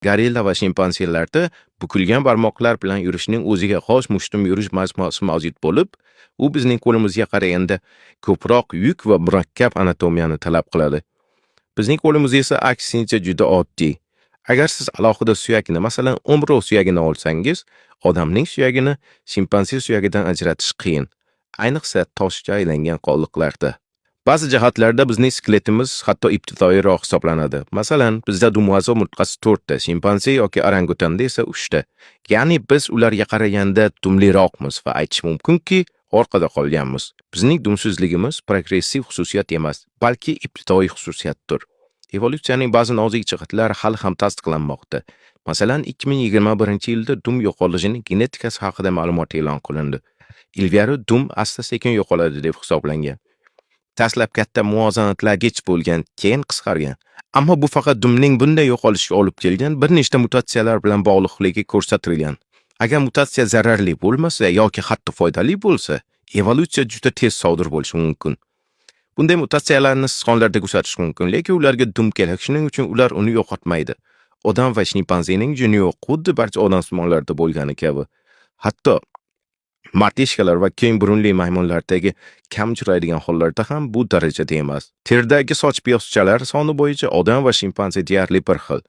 Gorilla va shimpanzelarda bukilgan barmoqlar bilan yurishning o'ziga xos mushtum yurish majmuasi mavjud bo'lib, u bizning qo'limizga qaraganda ko'proq yuk va murakkab anatomiyani talab qiladi. Bizning qo'limiz esa aksincha juda oddiy. Agar siz alohida suyakni, masalan, embrion suyagini olsangiz, odamning suyagini shimpanze suyagidan ajratish qiyin, ayniqsa toshga aylangan qolliqlarda. Ba'zi jihatlarda bizning skeletimiz hatto ibtidoiyroq hisoblanadi. Masalan, bizda dumvoz umurtqasi 4 ta, shimpanze yoki orangutanda esa 3 ta. Ya'ni biz ularga qaraganda dumliroqmiz va aytish mumkinki, orqada qolganmiz. Bizning dumsizligimiz progressiv xususiyat emas, balki ibtidoiy xususiyatdir. Evolyutsiyaning ba'zi nozik jihatlari hali ham tasdiqlanmoqda. Masalan, 2021-yilda dum yo'qolishining genetikasi haqida ma'lumot e'lon qilindi. Ilgari dum asta-sekin yo'qoladi deb hisoblangan. Dastlab katta muvozanatlagich bo'lgan, keyin qisqargan. Ammo bu faqat dumning bunday yo'qolishiga olib kelgan bir nechta mutatsiyalar bilan bog'liqligi ko'rsatilgan. Agar mutatsiya zararli bo'lmasa yoki hatto foydali bo'lsa, evolyutsiya juda tez sodir bo'lishi mumkin. Bunday mutatsiyalarni sichqonlarda kuzatish mumkin, lekin ularga dum kerak, shuning uchun ular uni yo'qotmaydi. Odam va shimpanzening jini yo'q, xuddi barcha odamsmonlarda bo'lgani kabi. Hatto martishkalar va keng burunli maymunlardagi kam uchraydigan hollarda ham bu darajada emas. Teridagi soch piyoschalar soni bo'yicha odam va shimpanze deyarli bir xil.